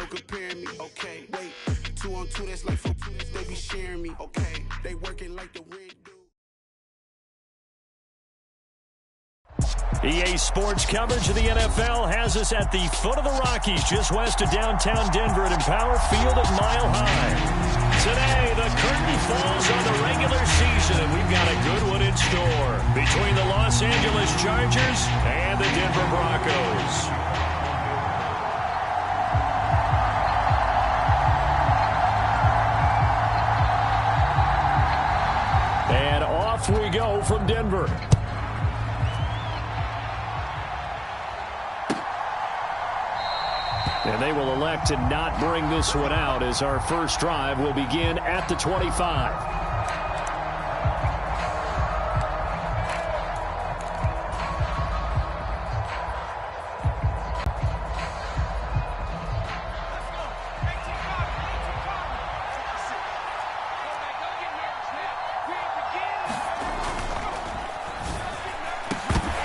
no comparing me. Okay, wait. 2 on 2, that's like 4. They be sharing me. Okay, they working like the red dude. EA Sports coverage of the NFL has us at the foot of the Rockies, just west of downtown Denver at Empower Field at Mile High. Today, the curtain falls on the regular season, and we've got a good one in store between the Los Angeles Chargers and the Denver Broncos. And off we go from Denver. And they will elect to not bring this one out as our first drive will begin at the 25.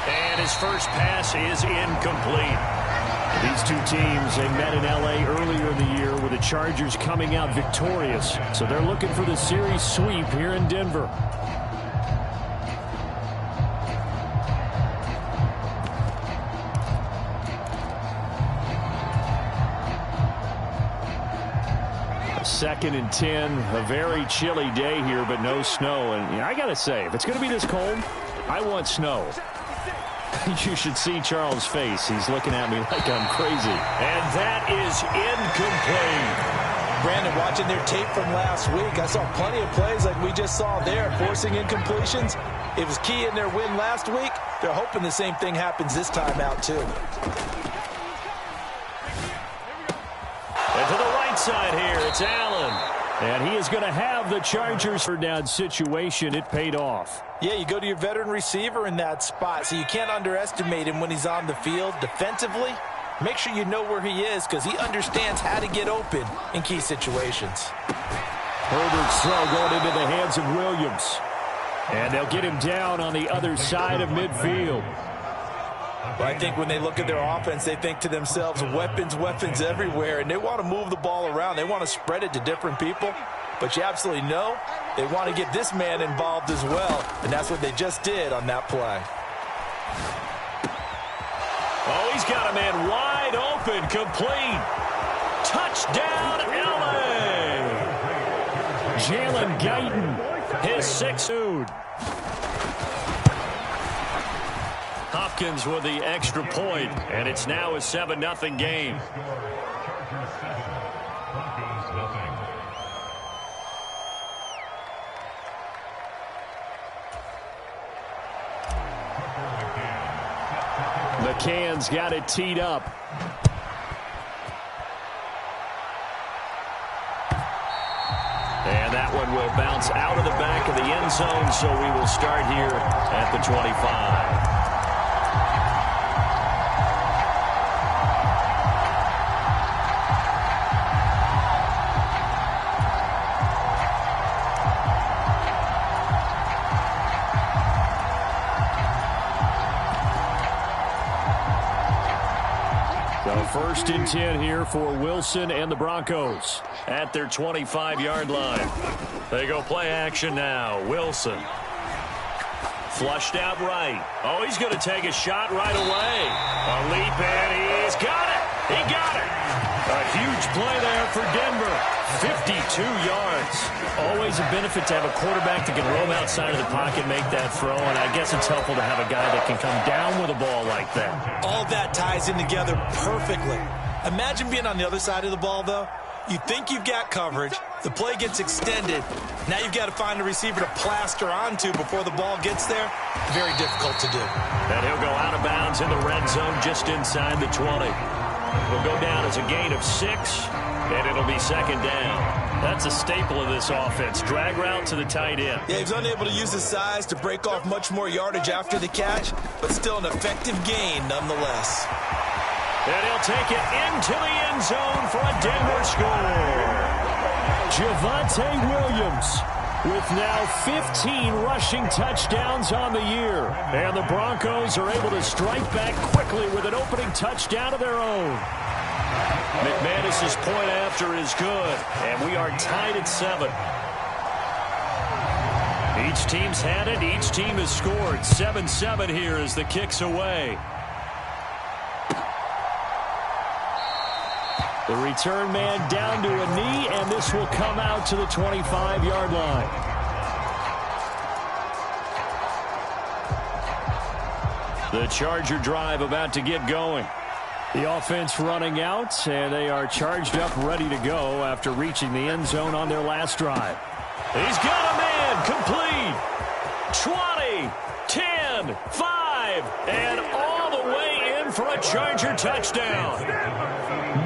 And his first pass is incomplete. These two teams, they met in L.A. earlier in the year with the Chargers coming out victorious. So they're looking for the series sweep here in Denver. A 2nd and 10, a very chilly day here, but no snow. And I got to say, if it's going to be this cold, I want snow. You should see Charles' face. He's looking at me like I'm crazy. And that is incomplete. Brandon, watching their tape from last week, I saw plenty of plays like we just saw there, forcing incompletions. It was key in their win last week. They're hoping the same thing happens this time out, too. And to the right side here, it's Allen. And he is going to have the Chargers for down situation. It paid off. Yeah, you go to your veteran receiver in that spot, so you can't underestimate him when he's on the field defensively. Make sure you know where he is because he understands how to get open in key situations. Herbert's throw going into the hands of Williams. And they'll get him down on the other side of midfield. Well, I think when they look at their offense, they think to themselves, weapons, weapons everywhere, and they want to move the ball around. They want to spread it to different people. But you absolutely know they want to get this man involved as well, and that's what they just did on that play. Oh, he's got a man wide open, complete. Touchdown, L.A. Jalen Guyton, his 6th. Hopkins with the extra point, and it's now a 7-0 game. McCann's got it teed up. And that one will bounce out of the back of the end zone, so we will start here at the 25. So 1st and 10 here for Wilson and the Broncos at their 25-yard line. They go play action now. Wilson. Flushed out right. Oh, he's going to take a shot right away. A leap, and he's got it. He got it. A huge play there for Denver. 52 yards. Always a benefit to have a quarterback that can roam outside of the pocket, make that throw, and I guess it's helpful to have a guy that can come down with a ball like that. All that ties in together perfectly. Imagine being on the other side of the ball, though. You think you've got coverage. The play gets extended. Now you've got to find a receiver to plaster onto before the ball gets there. Very difficult to do. And he'll go out of bounds in the red zone just inside the 20. Will go down as a gain of 6, and it'll be 2nd down. That's a staple of this offense. Drag route to the tight end. Yeah, he's unable to use his size to break off much more yardage after the catch, but still an effective gain nonetheless. And he'll take it into the end zone for a Denver score. Javonte Williams with now 15 rushing touchdowns on the year. And the Broncos are able to strike back quickly with an opening touchdown of their own. McManus's point after is good, and we are tied at 7. Each team's had it. Each team has scored. 7-7 here as the kick's away. The return man down to a knee, and this will come out to the 25-yard line. The Charger drive about to get going. The offense running out, and they are charged up, ready to go after reaching the end zone on their last drive. He's got a man, complete. 20, 10, 5, and all the way in for a Charger touchdown.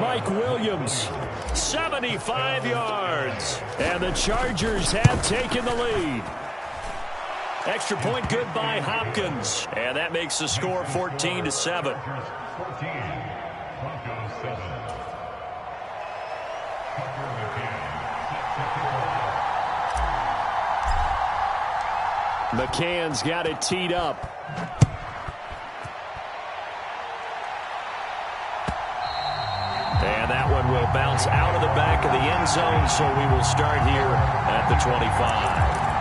Mike Williams, 75 yards, and the Chargers have taken the lead. Extra point good by Hopkins, and that makes the score 14-7. McCann's got it teed up. And that one will bounce out of the back of the end zone, so we will start here at the 25.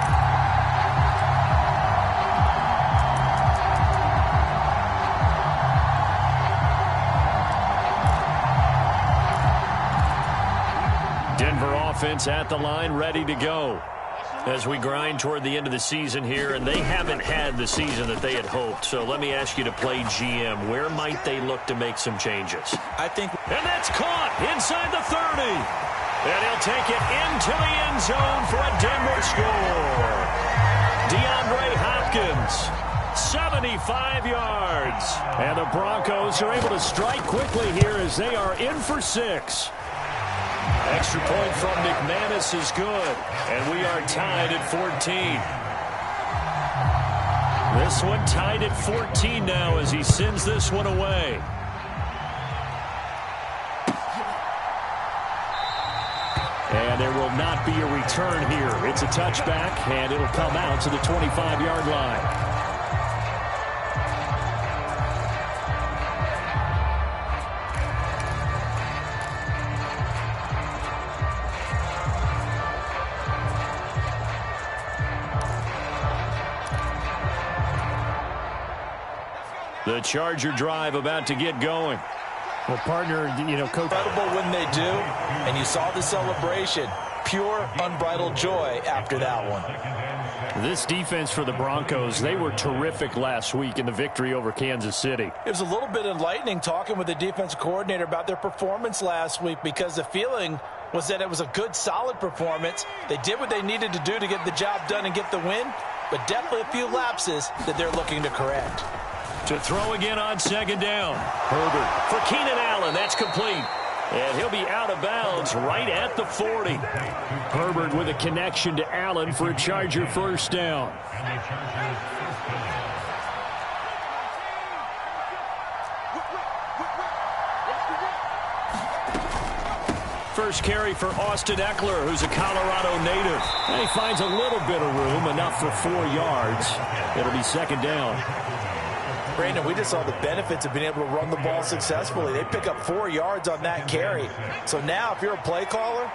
Denver offense at the line, ready to go as we grind toward the end of the season here, and they haven't had the season that they had hoped. So let me ask you to play GM. Where might they look to make some changes? And that's caught inside the 30. And he'll take it into the end zone for a Denver score. DeAndre Hopkins, 75 yards. And the Broncos are able to strike quickly here as they are in for 6. Extra point from McManus is good, and we are tied at 14. This one tied at 14 now as he sends this one away. And there will not be a return here. It's a touchback, and it'll come out to the 25-yard line. The Charger drive about to get going. Well, partner, Coach. Incredible when they do, and you saw the celebration. Pure, unbridled joy after that one. This defense for the Broncos, they were terrific last week in the victory over Kansas City. It was a little bit enlightening talking with the defensive coordinator about their performance last week, because the feeling was that it was a good, solid performance. They did what they needed to do to get the job done and get the win, but definitely a few lapses that they're looking to correct. To throw again on second down. Herbert for Keenan Allen. That's complete. And he'll be out of bounds right at the 40. Herbert with a connection to Allen for a Charger first down. First carry for Austin Eckler, who's a Colorado native. And he finds a little bit of room, enough for 4 yards. It'll be second down. Brandon, we just saw the benefits of being able to run the ball successfully. They pick up 4 yards on that carry. So now if you're a play caller,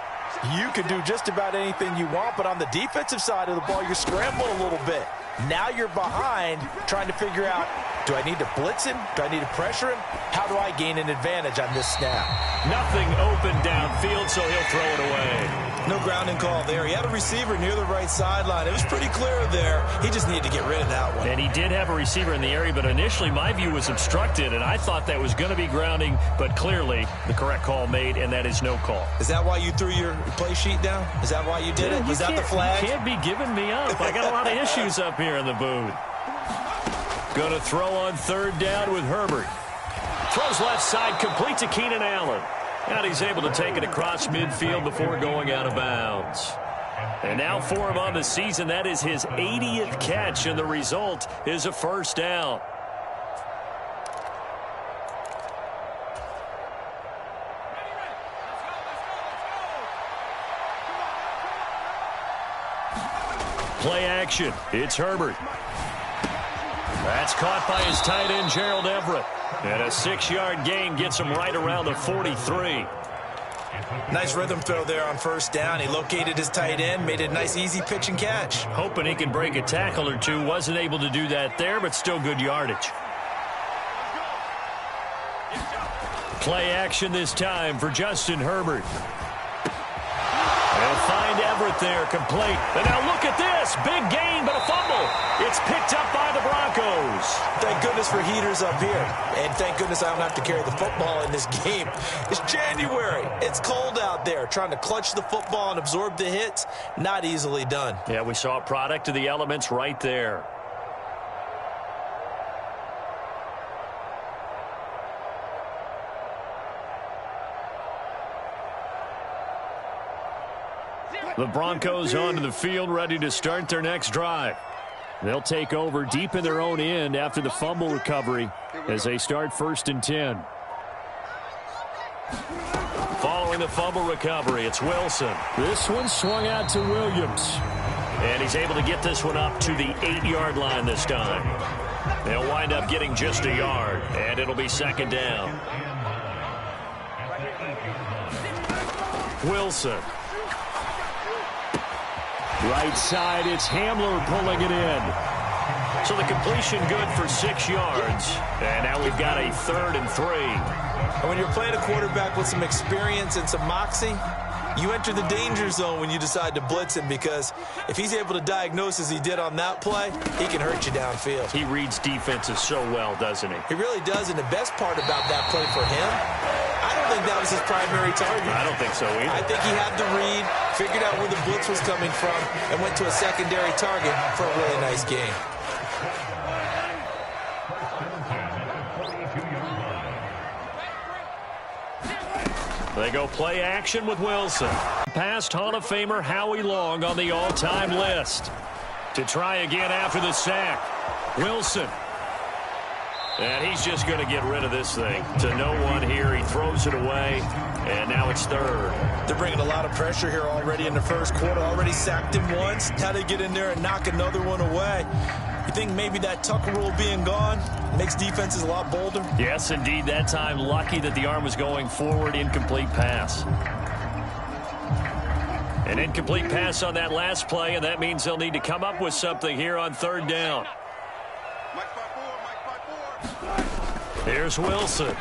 you can do just about anything you want, but on the defensive side of the ball, you're scrambling a little bit. Now you're behind trying to figure out, do I need to blitz him? Do I need to pressure him? How do I gain an advantage on this snap? Nothing open downfield, so he'll throw it away. No grounding call there. He had a receiver near the right sideline. It was pretty clear there. He just needed to get rid of that one. And he did have a receiver in the area, but initially my view was obstructed, and I thought that was going to be grounding, but clearly the correct call made, and that is no call. Is that why you threw your play sheet down? Is that why you did it? Was that the flag? You can't be giving me up. I got a lot of issues up here in the booth. Going to throw on third down with Herbert. Throws left side, complete to Keenan Allen. And he's able to take it across midfield before going out of bounds. And now for him on the season, that is his 80th catch, and the result is a first down. Play action. It's Herbert. That's caught by his tight end, Gerald Everett. And a 6-yard gain gets him right around the 43. Nice rhythm throw there on first down. He located his tight end, made a nice easy pitch and catch. Hoping he can break a tackle or two. Wasn't able to do that there, but still good yardage. Play action this time for Justin Herbert. They'll find Everett there, complete. And now look at this. Big gain, but a fumble. It's picked up by the Broncos. Thank goodness for heaters up here. And thank goodness I don't have to carry the football in this game. It's January. It's cold out there. Trying to clutch the football and absorb the hits, not easily done. Yeah, we saw a product of the elements right there. The Broncos onto the field, ready to start their next drive. They'll take over deep in their own end after the fumble recovery as they start 1st and 10. Following the fumble recovery, it's Wilson. This one swung out to Williams. And he's able to get this one up to the 8-yard line this time. They'll wind up getting just a yard, and it'll be 2nd down. Wilson. Right side, it's Hamler pulling it in. So the completion good for 6 yards. And now we've got a 3rd and 3. And when you're playing a quarterback with some experience and some moxie, you enter the danger zone when you decide to blitz him, because if he's able to diagnose as he did on that play, he can hurt you downfield. He reads defenses so well, doesn't he? He really does, and the best part about that play for him, I don't think that was his primary target. I don't think so either. I think he had the read, figured out where the blitz was coming from, and went to a secondary target for a really nice gain. They go play action with Wilson. Past Hall of Famer Howie Long on the all-time list. To try again after the sack. Wilson. And he's just going to get rid of this thing. To no one here. He throws it away. And now it's 3rd. They're bringing a lot of pressure here already in the first quarter. Already sacked him once. Had to get in there and knock another one away. You think maybe that Tucker rule being gone makes defenses a lot bolder? Yes, indeed. That time, lucky that the arm was going forward. Incomplete pass. An incomplete pass on that last play, and that means they'll need to come up with something here on 3rd down. Here's Wilson.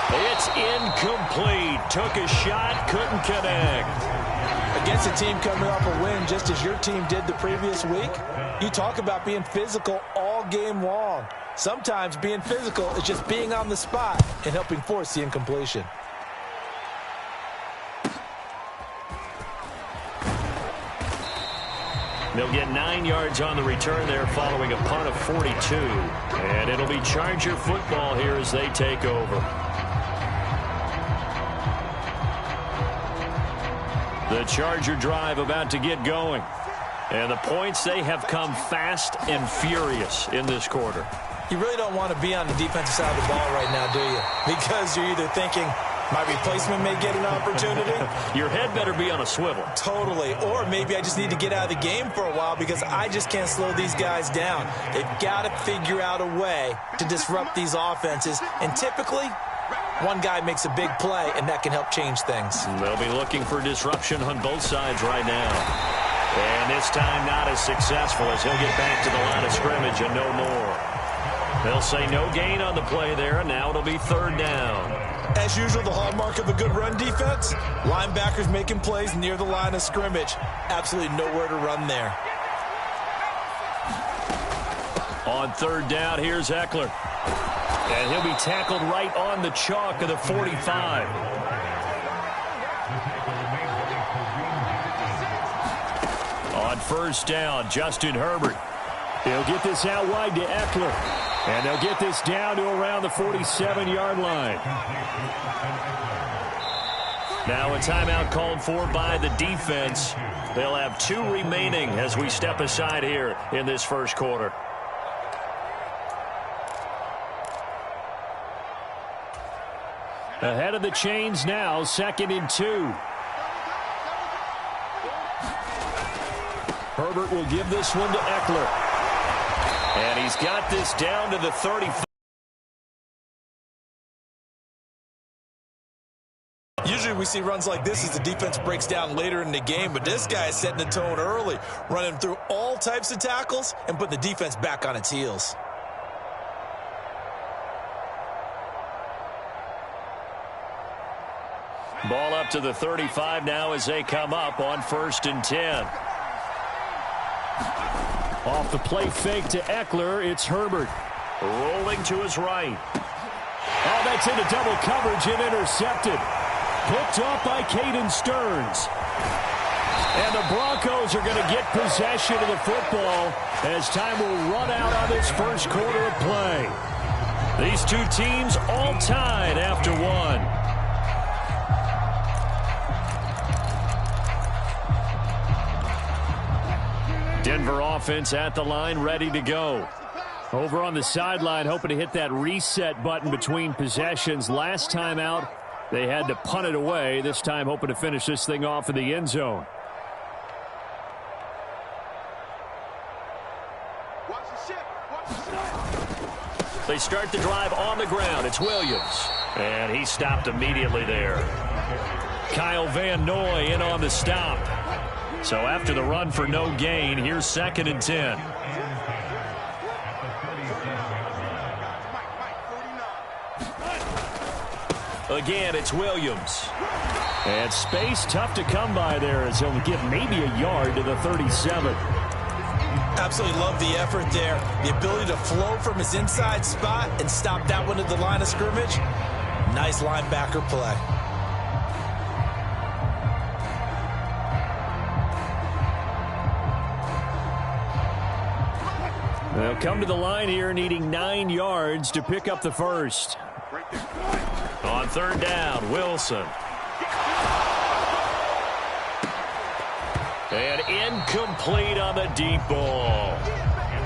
It's incomplete. Took a shot, couldn't connect. Against a team coming off a win just as your team did the previous week, you talk about being physical all game long. Sometimes being physical is just being on the spot and helping force the incompletion. They'll get 9 yards on the return there following a punt of 42. And it'll be Charger football here as they take over. The Charger drive about to get going. And the points, they have come fast and furious in this quarter. You really don't want to be on the defensive side of the ball right now, do you? Because you're either thinking, my replacement may get an opportunity. Your head better be on a swivel. Totally. Or maybe I just need to get out of the game for a while because I just can't slow these guys down. They've got to figure out a way to disrupt these offenses. And typically, one guy makes a big play, and that can help change things. They'll be looking for disruption on both sides right now. And this time not as successful as he'll get back to the line of scrimmage and no more. They'll say no gain on the play there, and now it'll be 3rd down. As usual, the hallmark of a good run defense, linebackers making plays near the line of scrimmage. Absolutely nowhere to run there. On 3rd down, here's Eckler. And he'll be tackled right on the chalk of the 45. On 1st down, Justin Herbert. They'll get this out wide to Eckler. And they'll get this down to around the 47-yard line. Now a timeout called for by the defense. They'll have 2 remaining as we step aside here in this first quarter. Ahead of the chains now, 2nd and 2. Herbert will give this one to Eckler. And he's got this down to the 35. Usually we see runs like this as the defense breaks down later in the game, but this guy is setting the tone early, running through all types of tackles and putting the defense back on its heels. Ball up to the 35 now as they come up on 1st and 10. Off the play fake to Eckler, it's Herbert. Rolling to his right. Oh, that's into double coverage and intercepted. Picked off by Caden Stearns. And the Broncos are going to get possession of the football as time will run out on this first quarter of play. These two teams all tied after one. Denver offense at the line, ready to go. Over on the sideline, hoping to hit that reset button between possessions. Last time out, they had to punt it away. This time, hoping to finish this thing off in the end zone. They start the drive on the ground. It's Williams. And he stopped immediately there. Kyle Van Noy in on the stop. So after the run for no gain, here's 2nd and 10. Again, it's Williams. And space tough to come by there as he'll give maybe a yard to the 37. Absolutely love the effort there. The ability to flow from his inside spot and stop that one at the line of scrimmage. Nice linebacker play. They'll come to the line here needing 9 yards to pick up the first. On 3rd down, Wilson. And incomplete on the deep ball.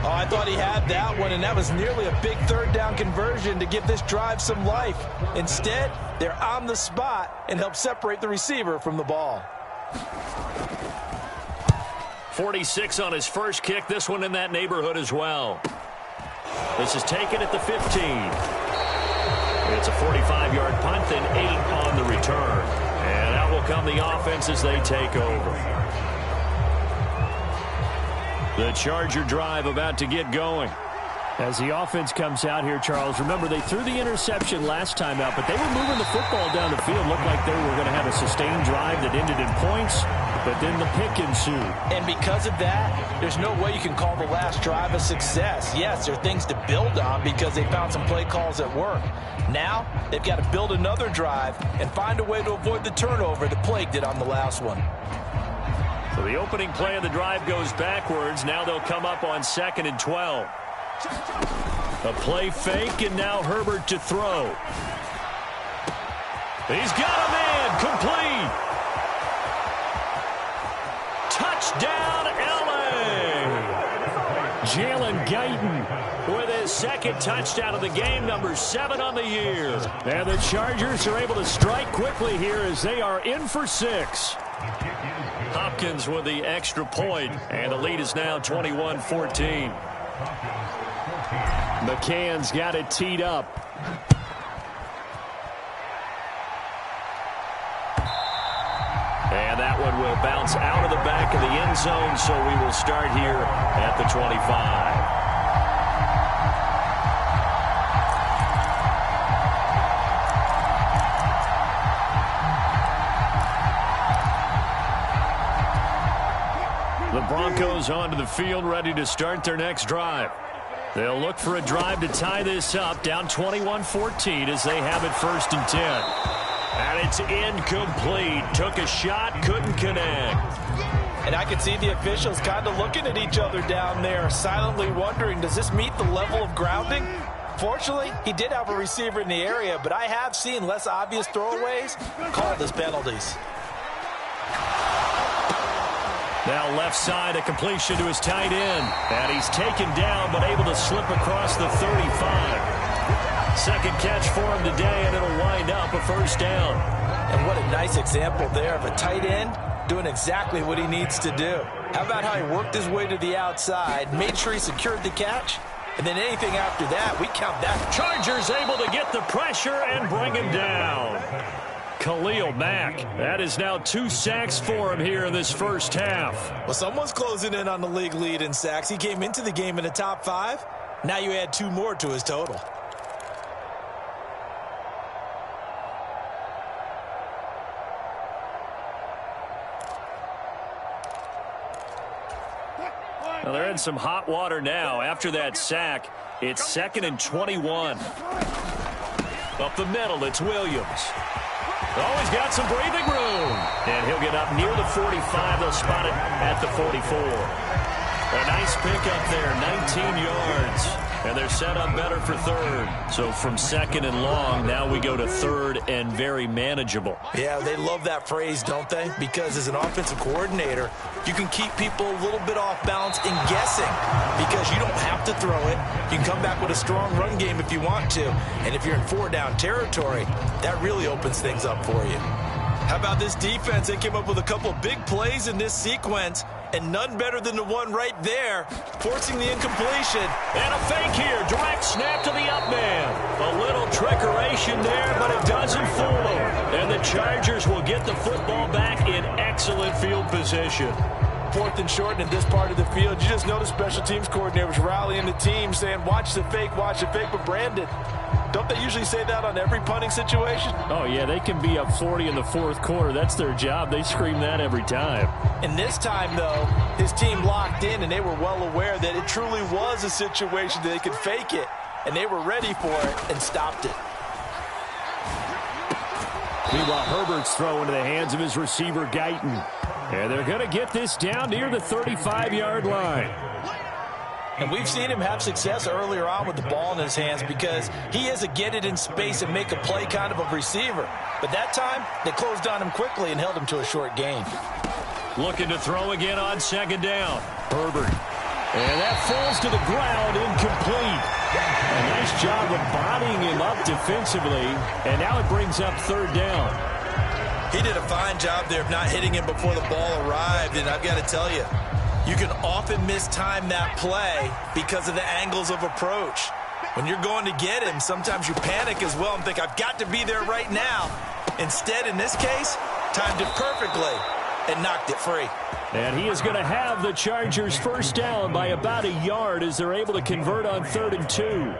Oh, I thought he had that one, and that was nearly a big 3rd down conversion to give this drive some life. Instead, they're on the spot and help separate the receiver from the ball. 46 on his first kick. This one in that neighborhood as well. This is taken at the 15. It's a 45-yard punt, then 8 on the return. And out will come the offense as they take over. The Charger drive about to get going. As the offense comes out here, Charles, remember they threw the interception last time out, but they were moving the football down the field. Looked like they were going to have a sustained drive that ended in points, but then the pick ensued. And because of that, there's no way you can call the last drive a success. Yes, there are things to build on because they found some play calls that work. Now, they've got to build another drive and find a way to avoid the turnover that plagued it on the last one. So the opening play of the drive goes backwards. Now they'll come up on 2nd and 12. A play fake, and now Herbert to throw. He's got a man, complete. Touchdown, L.A. Jalen Guyton with his 2nd touchdown of the game, number 7 on the year. And the Chargers are able to strike quickly here as they are in for 6. Hopkins with the extra point, and the lead is now 21-14. McCann's got it teed up. And that one will bounce out of the back of the end zone, so we will start here at the 25. The Broncos onto the field, ready to start their next drive. They'll look for a drive to tie this up, down 21-14 as they have it 1st and 10. And it's incomplete. Took a shot, couldn't connect. And I could see the officials kind of looking at each other down there, silently wondering, does this meet the level of grounding? Fortunately, he did have a receiver in the area, but I have seen less obvious throwaways called as penalties. Now left side, a completion to his tight end. And he's taken down, but able to slip across the 35. Second catch for him today, and it'll wind up a 1st down. And what a nice example there of a tight end doing exactly what he needs to do. How about how he worked his way to the outside, made sure he secured the catch, and then anything after that, we count that. Chargers able to get the pressure and bring him down. Khalil Mack, that is now 2 sacks for him here in this first half. Well, someone's closing in on the league lead in sacks. He came into the game in the top 5. Now you add 2 more to his total. Well, they're in some hot water now. After that sack, it's 2nd and 21. Up the middle, it's Williams. Oh, he's got some breathing room. And he'll get up near the 45. They'll spot it at the 44. A nice pickup there, 19 yards. And they're set up better for 3rd. So from 2nd and long, now we go to 3rd and very manageable. Yeah, they love that phrase, don't they? Because as an offensive coordinator, you can keep people a little bit off balance and guessing because you don't have to throw it. You can come back with a strong run game if you want to. And if you're in 4-down territory, that really opens things up for you. How about this defense? They came up with a couple of big plays in this sequence, and none better than the one right there, forcing the incompletion. And a fake here. Direct snap to the up man. A little trickeration there, but it doesn't fool them. And the Chargers will get the football back in excellent field position. 4th and short in this part of the field. You just notice special teams coordinators rallying the team saying, watch the fake, but Brandon, don't they usually say that on every punting situation? Oh, yeah, they can be up 40 in the 4th quarter. That's their job. They scream that every time. And this time, though, his team locked in, and they were well aware that it truly was a situation that they could fake it, and they were ready for it and stopped it. Meanwhile, Herbert's throw into the hands of his receiver, Guyton. And they're going to get this down near the 35-yard line. And we've seen him have success earlier on with the ball in his hands because he is a get it in space and make a play kind of a receiver. But that time, they closed on him quickly and held him to a short gain. Looking to throw again on 2nd down. Herbert. And that falls to the ground, incomplete. A nice job of bodying him up defensively. And now it brings up 3rd down. He did a fine job there of not hitting him before the ball arrived. And I've got to tell you, you can often mistime that play because of the angles of approach. When you're going to get him, sometimes you panic as well and think, I've got to be there right now. Instead, in this case, timed it perfectly and knocked it free. And he is going to have the Chargers 1st down by about a yard as they're able to convert on 3rd and 2.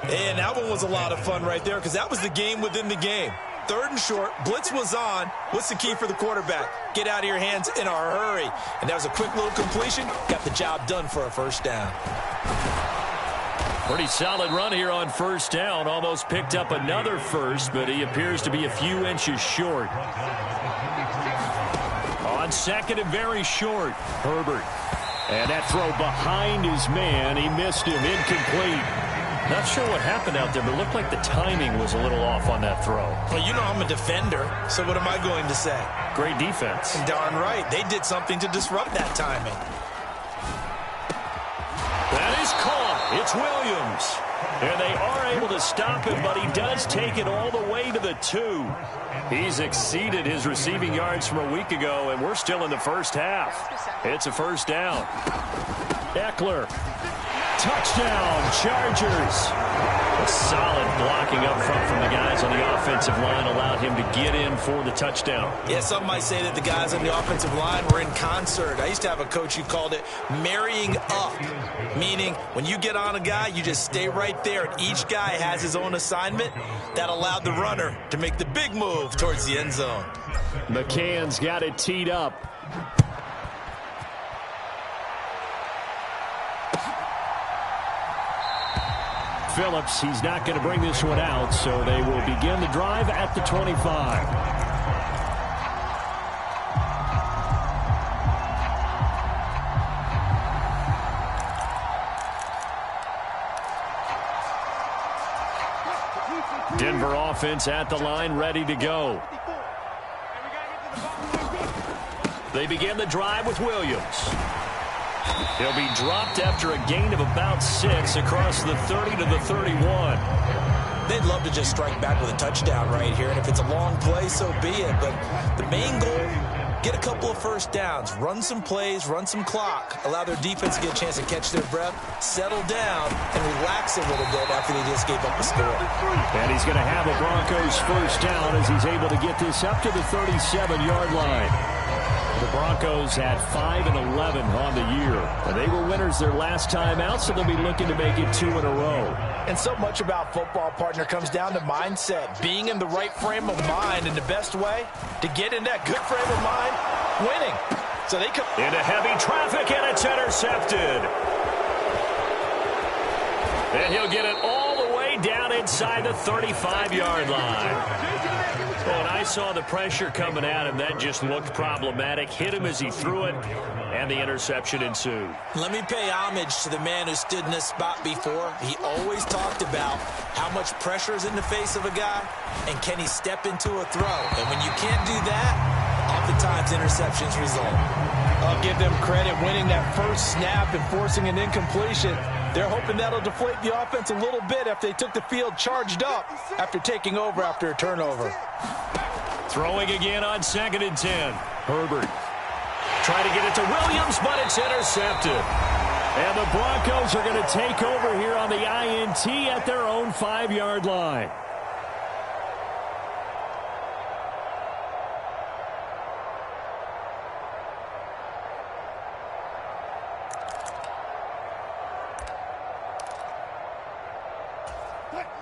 And that one was a lot of fun right there because that was the game within the game. 3rd and short, blitz was on. What's the key for the quarterback? Get out of your hands in a hurry. And that was a quick little completion. Got the job done for a 1st down. Pretty solid run here on 1st down. Almost picked up another first, but he appears to be a few inches short. On 2nd and very short, Herbert. And that throw behind his man. He missed him, incomplete. Not sure what happened out there, but it looked like the timing was a little off on that throw. Well, you know I'm a defender, so what am I going to say? Great defense. Darn right. They did something to disrupt that timing. That is caught. It's Williams. And they are able to stop him, but he does take it all the way to the 2. He's exceeded his receiving yards from a week ago, and we're still in the first half. It's a 1st down. Eckler. Touchdown, Chargers. A solid blocking up front from the guys on the offensive line allowed him to get in for the touchdown. Yeah, some might say that the guys on the offensive line were in concert. I used to have a coach who called it marrying up, meaning when you get on a guy, you just stay right there, and each guy has his own assignment. That allowed the runner to make the big move towards the end zone. McCann's got it teed up. Phillips, he's not going to bring this one out, so they will begin the drive at the 25. Denver offense at the line, ready to go. They begin the drive with Williams. He'll be dropped after a gain of about 6 across the 30 to the 31. They'd love to just strike back with a touchdown right here, and if it's a long play, so be it. But the main goal, get a couple of first downs, run some plays, run some clock, allow their defense to get a chance to catch their breath, settle down, and relax a little bit after they just gave up a score. And he's going to have a Broncos first down as he's able to get this up to the 37-yard line. The Broncos had 5 and 11 on the year. And they were winners their last time out, so they'll be looking to make it 2 in a row. And so much about football, partner, comes down to mindset, being in the right frame of mind, and the best way to get in that good frame of mind, winning. So they come into heavy traffic, and it's intercepted. And he'll get it all the way down inside the 35-yard line. When I saw the pressure coming at him, that just looked problematic. Hit him as he threw it, and the interception ensued. Let me pay homage to the man who stood in this spot before. He always talked about how much pressure is in the face of a guy, and can he step into a throw. And when you can't do that, oftentimes interceptions result. I'll give them credit winning that first snap and forcing an incompletion. They're hoping that'll deflate the offense a little bit after they took the field charged up after taking over after a turnover. Throwing again on 2nd and 10. Herbert trying to get it to Williams, but it's intercepted. And the Broncos are going to take over here on the INT at their own 5-yard line.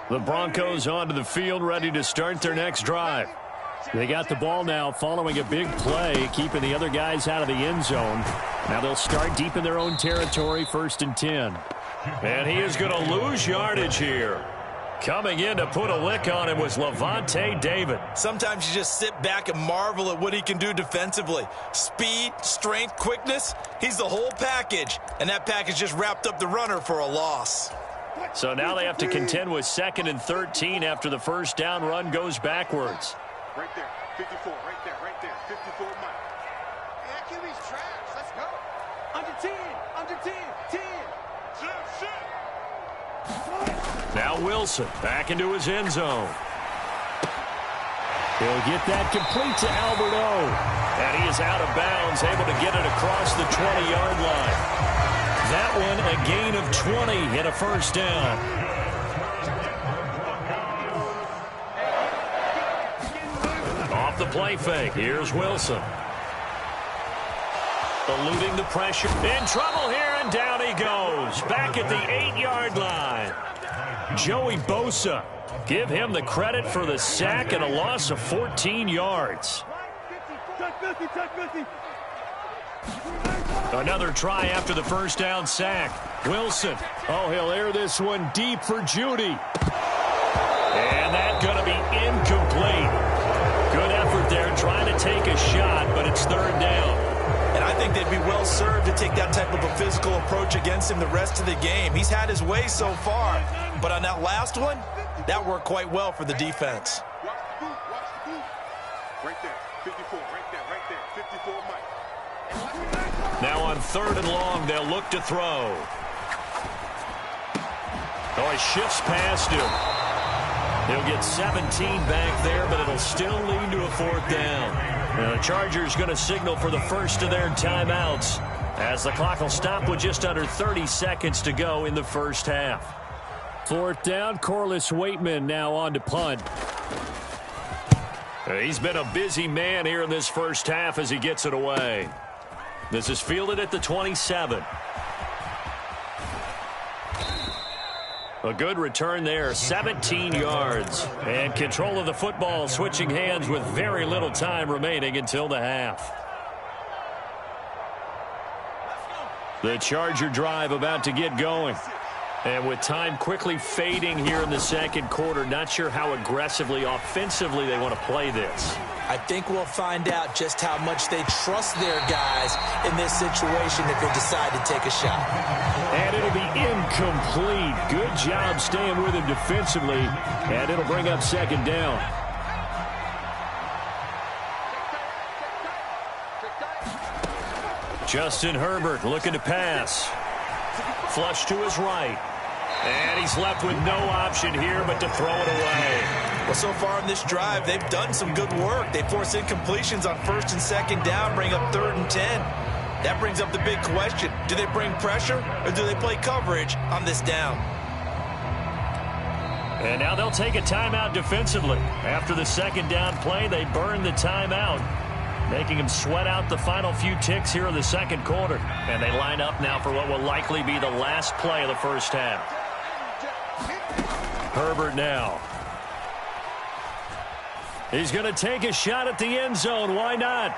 The Broncos onto the field, ready to start their next drive. They got the ball now following a big play, keeping the other guys out of the end zone. Now they'll start deep in their own territory, 1st and 10. And he is going to lose yardage here. Coming in to put a lick on him was Levante David. Sometimes you just sit back and marvel at what he can do defensively. Speed, strength, quickness, he's the whole package. And that package just wrapped up the runner for a loss. So now they have to contend with 2nd and 13 after the first down run goes backwards. Right there, 54, right there, 54 Mike. Hey, that QB's trash. Let's go. Under 10. Now Wilson back into his end zone. He'll get that complete to Albert O. And he is out of bounds, able to get it across the 20-yard line. That one a gain of 20 and a first down. Off the play fake, here's Wilson. Eluding the pressure. In trouble here, and down he goes. Back at the 8-yard line. Joey Bosa. Give him the credit for the sack and a loss of 14 yards. Another try after the first down sack. Wilson. Oh, he'll air this one deep for Judy. And that's going to be incomplete. Good effort there trying to take a shot, but it's 3rd down. And I think they'd be well served to take that type of a physical approach against him the rest of the game. He's had his way so far, but on that last one, that worked quite well for the defense. Watch the boot. Right there, 54, right there, 54 Mike. Now on 3rd and long, they'll look to throw. Oh, he shifts past him. He'll get 17 back there, but it'll still lead to a 4th down. Now the Chargers going to signal for the first of their timeouts as the clock will stop with just under 30 seconds to go in the first half. 4th down, Corliss Waitman now on to punt. He's been a busy man here in this first half as he gets it away. This is fielded at the 27. A good return there, 17 yards. And control of the football, switching hands with very little time remaining until the half. The Charger drive about to get going. And with time quickly fading here in the second quarter, not sure how aggressively, offensively they want to play this. I think we'll find out just how much they trust their guys in this situation if they decide to take a shot. And it'll be incomplete. Good job staying with him defensively. And it'll bring up 2nd down. Justin Herbert looking to pass. Flush to his right. And he's left with no option here but to throw it away. Well, so far in this drive, they've done some good work. They force incompletions on 1st and 2nd down, bring up 3rd and 10. That brings up the big question. Do they bring pressure or do they play coverage on this down? And now they'll take a timeout defensively. After the 2nd down play, they burn the timeout, making them sweat out the final few ticks here in the 2nd quarter. And they line up now for what will likely be the last play of the 1st half. Herbert now. He's going to take a shot at the end zone. Why not?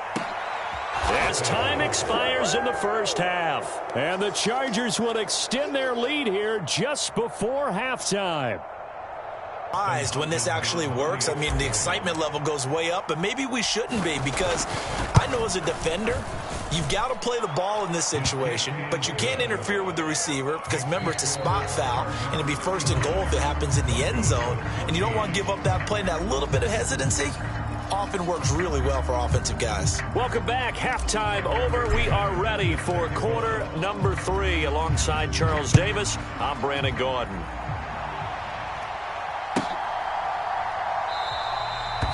As time expires in the 1st half. And the Chargers will extend their lead here just before halftime. When this actually works, I mean, the excitement level goes way up, but maybe we shouldn't be, because I know as a defender, you've got to play the ball in this situation, but you can't interfere with the receiver because, remember, it's a spot foul, and it'd be 1st and goal if it happens in the end zone, and you don't want to give up that play. And that little bit of hesitancy often works really well for offensive guys. Welcome back. Halftime over. We are ready for quarter number 3. Alongside Charles Davis, I'm Brandon Gordon.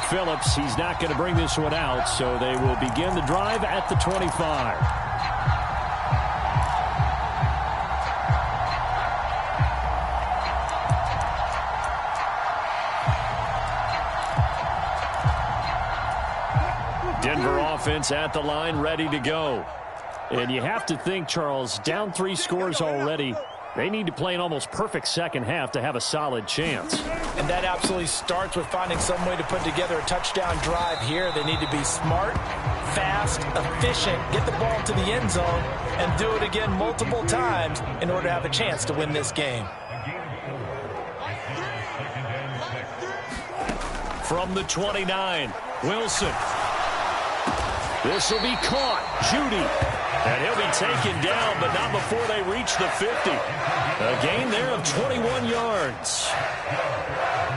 Phillips, he's not going to bring this one out, so they will begin the drive at the 25. Denver offense at the line, ready to go. And you have to think, Charles, down 3 scores already. They need to play an almost perfect 2nd half to have a solid chance. And that absolutely starts with finding some way to put together a touchdown drive here. They need to be smart, fast, efficient, get the ball to the end zone, and do it again multiple times in order to have a chance to win this game. From the 29, Wilson. This will be caught. Judy. And he'll be taken down, but not before they reach the 50. A gain there of 21 yards.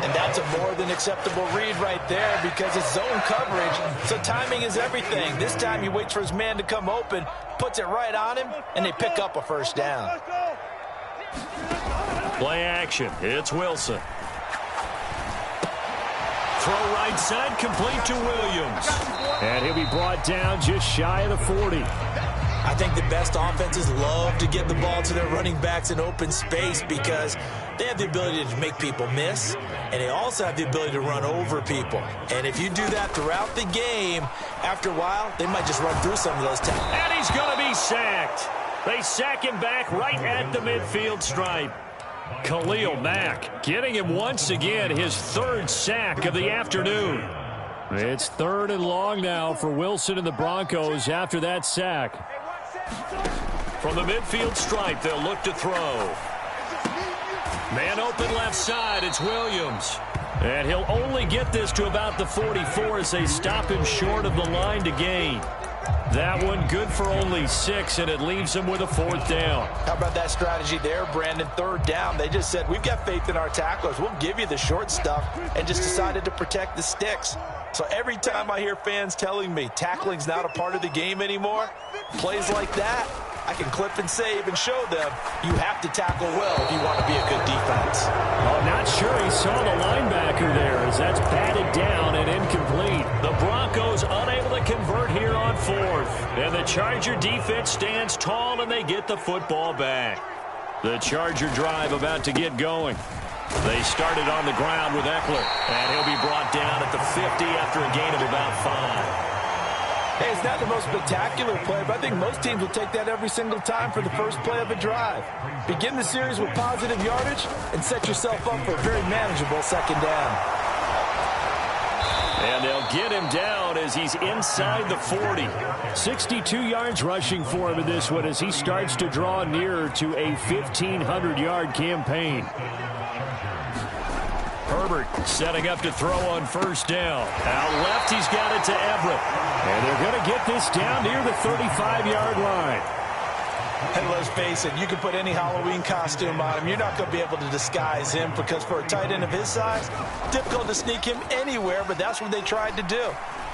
And that's a more than acceptable read right there because it's zone coverage, so timing is everything. This time he waits for his man to come open, puts it right on him, and they pick up a 1st down. Play action. It's Wilson. Throw right side, complete to Williams. And he'll be brought down just shy of the 40. I think the best offenses love to get the ball to their running backs in open space because they have the ability to make people miss, and they also have the ability to run over people. And if you do that throughout the game, after a while, they might just run through some of those tackles. And he's going to be sacked. They sack him back right at the midfield stripe. Khalil Mack getting him once again his 3rd sack of the afternoon. It's 3rd and long now for Wilson and the Broncos after that sack. From the midfield stripe, they'll look to throw. Man open left side, it's Williams. And he'll only get this to about the 44 as they stop him short of the line to gain. That one good for only 6, and it leaves him with a 4th down. How about that strategy there, Brandon? 3rd down. They just said, we've got faith in our tacklers. We'll give you the short stuff, and just decided to protect the sticks. So every time I hear fans telling me tackling's not a part of the game anymore, plays like that, I can clip and save and show them you have to tackle well if you want to be a good defense. Oh, not sure he saw the linebacker there as that's batted down and incomplete. The Broncos unable to convert here on 4th. And the Charger defense stands tall and they get the football back. The Charger drive about to get going. They started on the ground with Eckler, and he'll be brought down at the 50 after a gain of about 5. Hey, it's not the most spectacular play, but I think most teams will take that every single time for the first play of a drive. Begin the series with positive yardage and set yourself up for a very manageable 2nd down. And they'll get him down as he's inside the 40. 62 yards rushing for him in this one as he starts to draw nearer to a 1,500-yard campaign. Herbert setting up to throw on 1st down. Out left, he's got it to Everett. And they're going to get this down near the 35-yard line. And let's face it, you can put any Halloween costume on him. You're not going to be able to disguise him because for a tight end of his size, difficult to sneak him anywhere, but that's what they tried to do.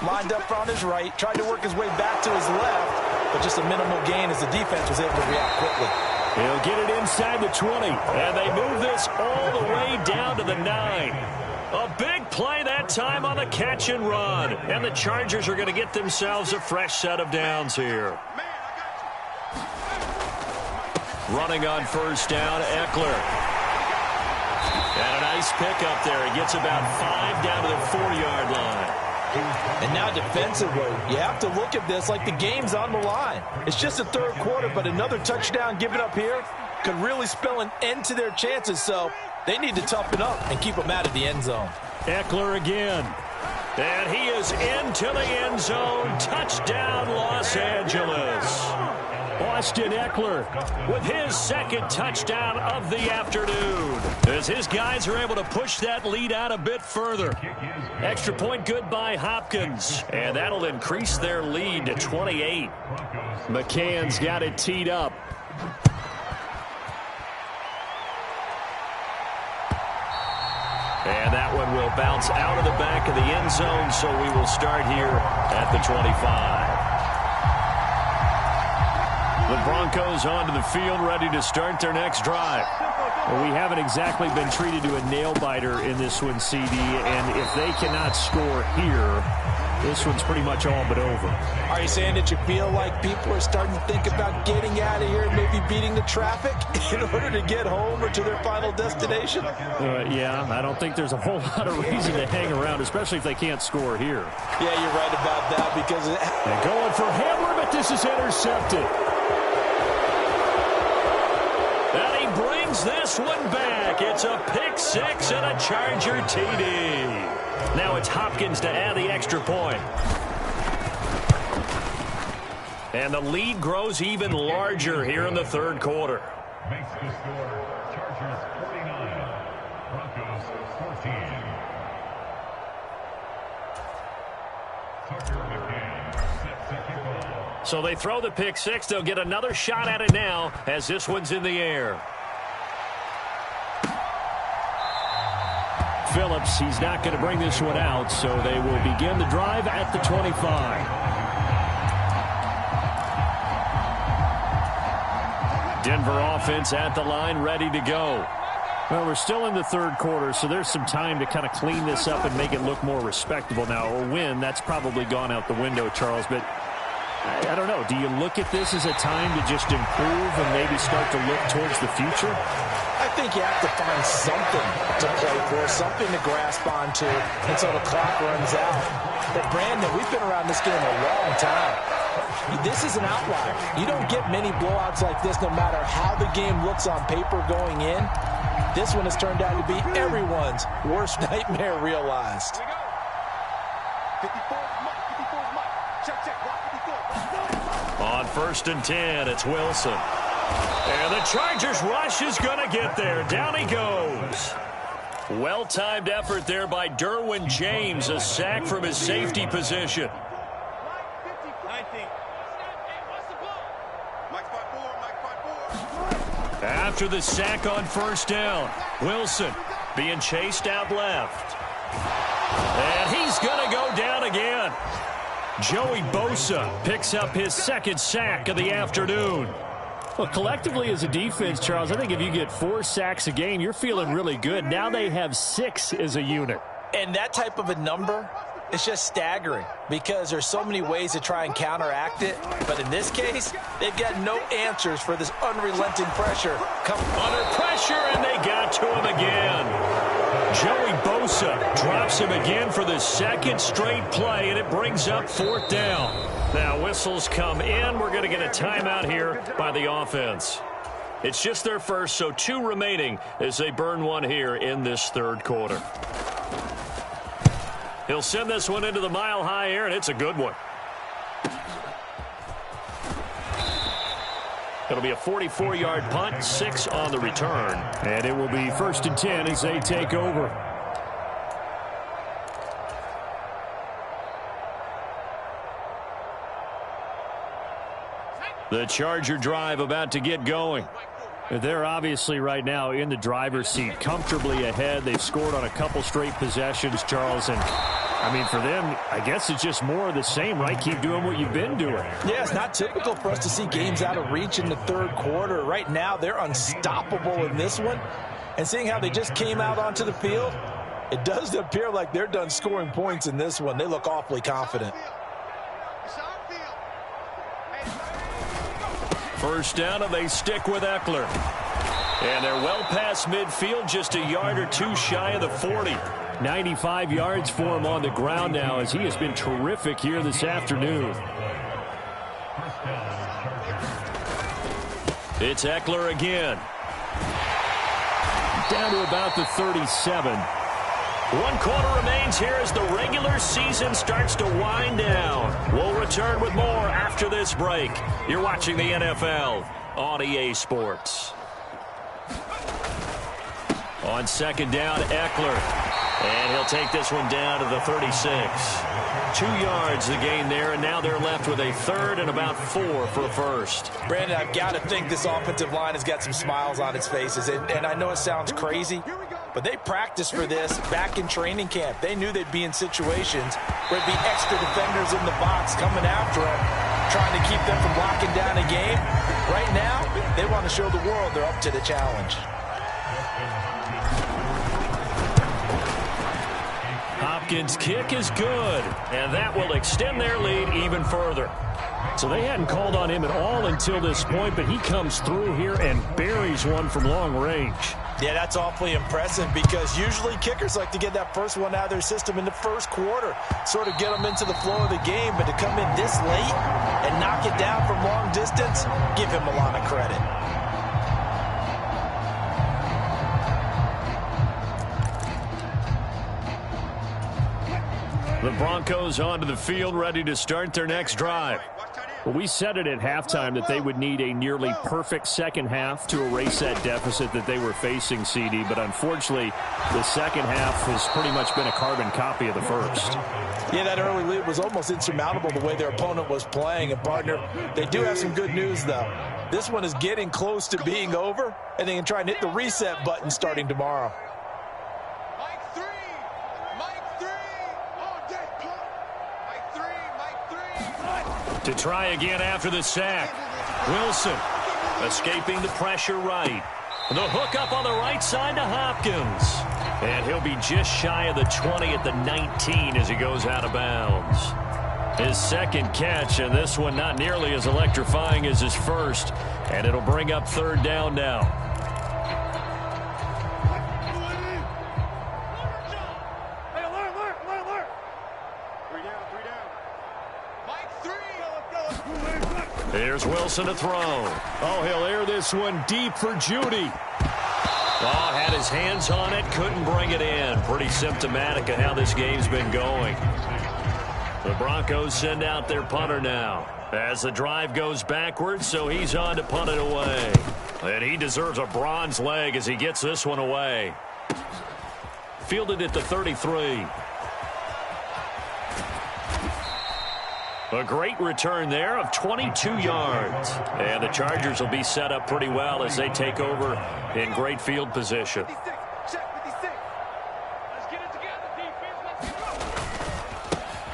Lined up on his right, tried to work his way back to his left, but just a minimal gain as the defense was able to react quickly. He'll get it inside the 20. And they move this all the way down to the 9. A big play that time on the catch and run. And the Chargers are going to get themselves a fresh set of downs here. Running on first down, Eckler. And a nice pickup there. He gets about 5 down to the 4-yard line. And now defensively, you have to look at this like the game's on the line. It's just the third quarter, but another touchdown given up here could really spell an end to their chances. So they need to toughen up and keep them out of the end zone. Eckler again. And he is into the end zone. Touchdown, Los Angeles. Austin Eckler with his second touchdown of the afternoon, as his guys are able to push that lead out a bit further. Extra point good by Hopkins, and that'll increase their lead to 28. McCann's got it teed up. And that one will bounce out of the back of the end zone, so we will start here at the 25. The Broncos onto the field, ready to start their next drive. Well, we haven't exactly been treated to a nail-biter in this one, CD, and if they cannot score here, this one's pretty much all but over. Are you saying that you feel like people are starting to think about getting out of here, maybe beating the traffic in order to get home or to their final destination? Yeah, I don't think there's a whole lot of reason to hang around, especially if they can't score here. Yeah, you're right about that because... And going for Hamler, but this is intercepted. And he brings this one back. It's a pick six and a Charger TD. Now it's Hopkins to add the extra point. And the lead grows even larger here in the third quarter. Makes the score Chargers 49, Broncos 14. Tucker McCann sets the kickoff. So they throw the pick six. They'll get another shot at it now as this one's in the air. Phillips, he's not going to bring this one out, so they will begin the drive at the 25. Denver offense at the line, ready to go. Well, we're still in the third quarter, so there's some time to kind of clean this up and make it look more respectable now. Or win, that's probably gone out the window, Charles, but I don't know. Do you look at this as a time to just improve and maybe start to look towards the future? I think you have to find something to play for, something to grasp onto until the clock runs out. But, Brandon, we've been around this game a long time. This is an outlier. You don't get many blowouts like this no matter how the game looks on paper going in. This one has turned out to be everyone's worst nightmare realized. On 1st and 10, it's Wilson. And the Chargers rush is going to get there. Down he goes. Well-timed effort there by Derwin James. A sack from his safety position. After the sack on first down, Wilson being chased out left. And he's going to go down again. Joey Bosa picks up his second sack of the afternoon. Well, collectively as a defense, Charles, I think if you get 4 sacks a game, you're feeling really good. Now they have 6 as a unit. And that type of a number, it's just staggering because there's so many ways to try and counteract it. But in this case, they've got no answers for this unrelenting pressure. Come under pressure, and they got to him again. Joey Bosa drops him again for the second straight play, and it brings up 4th down. Now whistles come in. We're going to get a timeout here by the offense. It's just their first, so 2 remaining as they burn one here in this third quarter. He'll send this one into the mile-high air, and it's a good one. It'll be a 44-yard punt, 6 on the return. And it will be 1st and 10 as they take over. The Charger drive about to get going. They're obviously right now in the driver's seat, comfortably ahead. They've scored on a couple straight possessions, Charles. And, I mean, for them, I guess it's just more of the same, right? Keep doing what you've been doing. Yeah, it's not typical for us to see games out of reach in the third quarter. Right now, they're unstoppable in this one. And seeing how they just came out onto the field, It doesn't appear like they're done scoring points in this one. They look awfully confident. First down, and they stick with Eckler. And they're well past midfield, just a yard or two shy of the 40. 95 yards for him on the ground now, as he has been terrific here this afternoon. It's Eckler again. Down to about the 37. 1 quarter remains here as the regular season starts to wind down. We'll return with more after this break. You're watching the NFL on EA Sports. On second down, Eckler. And he'll take this one down to the 36. 2 yards the gain there, and now they're left with a third and about 4 for a first. Brandon, I've got to think this offensive line has got some smiles on its faces. And I know it sounds crazy, but they practiced for this back in training camp. They knew they'd be in situations where there'd be extra defenders in the box coming after them, trying to keep them from locking down a game. Right now, they want to show the world they're up to the challenge. Hopkins' kick is good, and that will extend their lead even further. So they hadn't called on him at all until this point, but he comes through here and buries one from long range. Yeah, that's awfully impressive because usually kickers like to get that first one out of their system in the first quarter, sort of get them into the flow of the game, but to come in this late and knock it down from long distance, give him a lot of credit. The Broncos onto the field, ready to start their next drive. Well, we said it at halftime that they would need a nearly perfect second half to erase that deficit that they were facing, CD. But unfortunately, the second half has pretty much been a carbon copy of the first. Yeah, that early lead was almost insurmountable the way their opponent was playing. And, partner, they do have some good news, though. This one is getting close to being over, and they can try and hit the reset button starting tomorrow. To try again after the sack. Wilson escaping the pressure right. The hook up on the right side to Hopkins. And he'll be just shy of the 20 at the 19 as he goes out of bounds. His second catch, and this one not nearly as electrifying as his first. And it'll bring up third down now. Here's Wilson to throw. Oh, he'll air this one deep for Judy. Oh, had his hands on it, couldn't bring it in. Pretty symptomatic of how this game's been going. The Broncos send out their punter now as the drive goes backwards, so he's on to punt it away. And he deserves a bronze leg as he gets this one away. Fielded at the 33. A great return there of 22 yards. And the Chargers will be set up pretty well as they take over in great field position.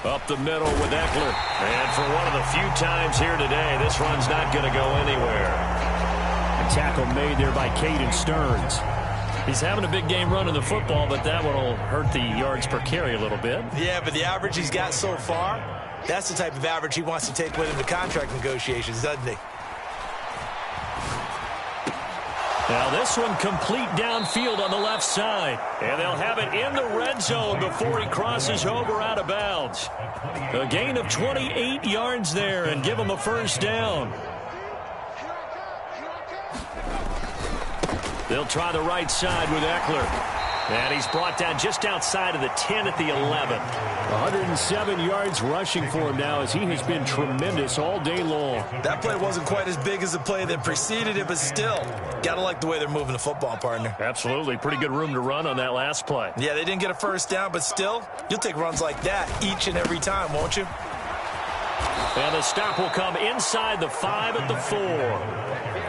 Up the middle with Eckler. And for one of the few times here today, this run's not going to go anywhere. A tackle made there by Caden Stearns. He's having a big game running the football, but that one will hurt the yards per carry a little bit. Yeah, but the average he's got so far, that's the type of average he wants to take with him to contract negotiations, doesn't he? Now this one complete downfield on the left side. And they'll have it in the red zone before he crosses over out of bounds. A gain of 28 yards there and give him a first down. They'll try the right side with Eckler. And he's brought down just outside of the 10 at the 11. 107 yards rushing for him now as he has been tremendous all day long. That play wasn't quite as big as the play that preceded it, but still, gotta like the way they're moving the football, partner. Absolutely. Pretty good room to run on that last play. Yeah, they didn't get a first down, but still, you'll take runs like that each and every time, won't you? And the stop will come inside the 5 at the 4.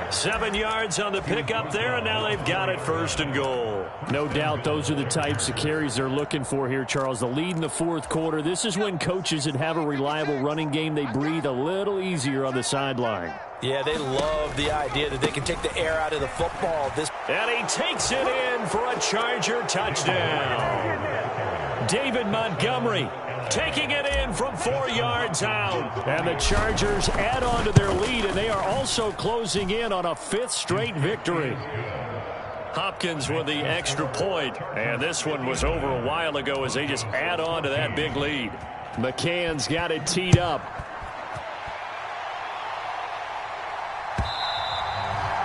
7 yards on the pickup there, and now they've got it first and goal. No doubt those are the types of carries they're looking for here, Charles. The lead in the fourth quarter. This is when coaches that have a reliable running game, they breathe a little easier on the sideline. Yeah, they love the idea that they can take the air out of the football. And he takes it in for a Charger touchdown. David Montgomery taking it in from 4 yards out. And the Chargers add on to their lead, and they are also closing in on a 5th straight victory. Hopkins with the extra point, and this one was over a while ago as they just add on to that big lead. McCann's got it teed up.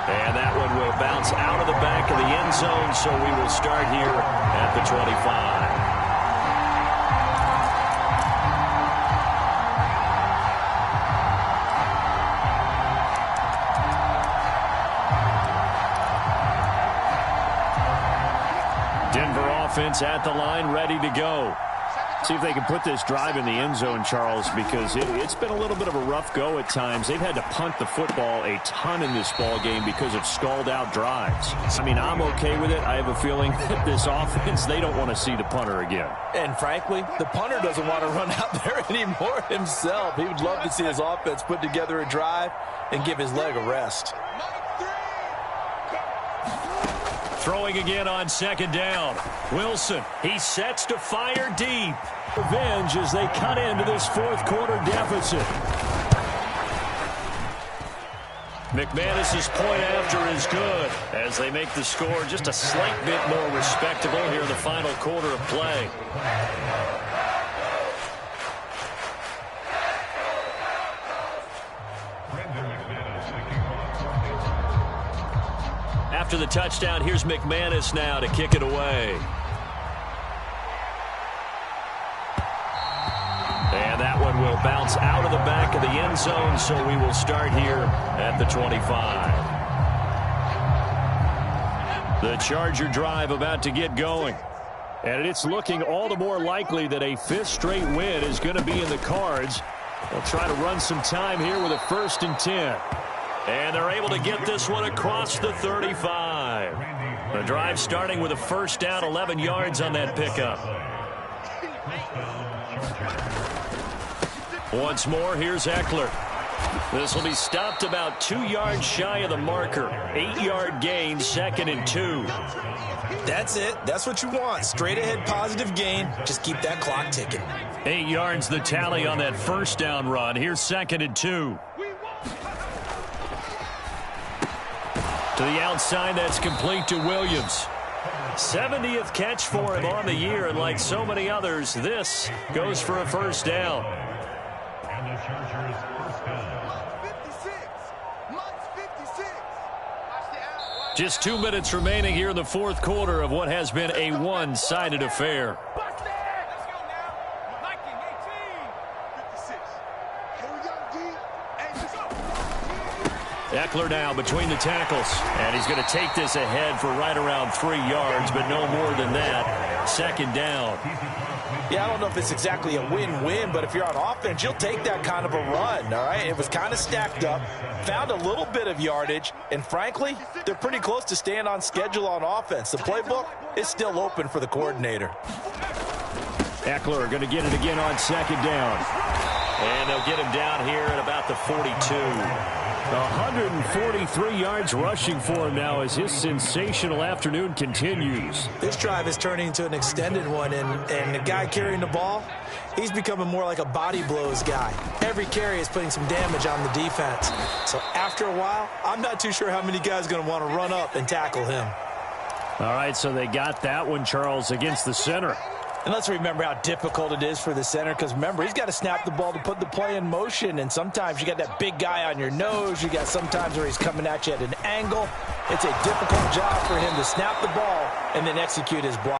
And that one will bounce out of the back of the end zone, so we will start here at the 25. Denver offense at the line, ready to go. See if they can put this drive in the end zone, Charles, because it's been a little bit of a rough go at times. They've had to punt the football a ton in this ball game because of stalled-out drives. I mean, I'm okay with it. I have a feeling that this offense, they don't want to see the punter again. And frankly, the punter doesn't want to run out there anymore himself. He would love to see his offense put together a drive and give his leg a rest. Throwing again on 2nd down. Wilson, he sets to fire deep. Revenge as they cut into this 4th quarter deficit. McManus's point after is good as they make the score just a slight bit more respectable here in the final quarter of play. After the touchdown, here's McManus now to kick it away. And that one will bounce out of the back of the end zone, so we will start here at the 25. The Charger drive about to get going. And it's looking all the more likely that a 5th straight win is going to be in the cards. They'll try to run some time here with a 1st and 10. And they're able to get this one across the 35. The drive starting with a 1st down, 11 yards on that pickup. Once more, here's Eckler. This will be stopped about 2 yards shy of the marker. 8-yard gain, 2nd and 2. That's it. That's what you want. Straight ahead positive gain. Just keep that clock ticking. 8 yards the tally on that 1st down run. Here's 2nd and 2. To the outside, that's complete to Williams. 70th catch for him on the year, and like so many others, this goes for a 1st down. And the Chargers first down. Just 2 minutes remaining here in the 4th quarter of what has been a one-sided affair. Eckler now between the tackles, and he's going to take this ahead for right around 3 yards, but no more than that. 2nd down. Yeah, I don't know if it's exactly a win-win, but if you're on offense, you'll take that kind of a run, all right? It was kind of stacked up, found a little bit of yardage, and frankly, they're pretty close to staying on schedule on offense. The playbook is still open for the coordinator. Eckler going to get it again on 2nd down. And they'll get him down here at about the 42. 143 yards rushing for him now as his sensational afternoon continues. This drive is turning into an extended one, and the guy carrying the ball, he's becoming more like a body blows guy. Every carry is putting some damage on the defense. So after a while, I'm not too sure how many guys are going to want to run up and tackle him. All right, so they got that one, Charles, against the center. And let's remember how difficult it is for the center, because remember, he's got to snap the ball to put the play in motion, and sometimes you got that big guy on your nose. You got sometimes where he's coming at you at an angle. It's a difficult job for him to snap the ball and then execute his block.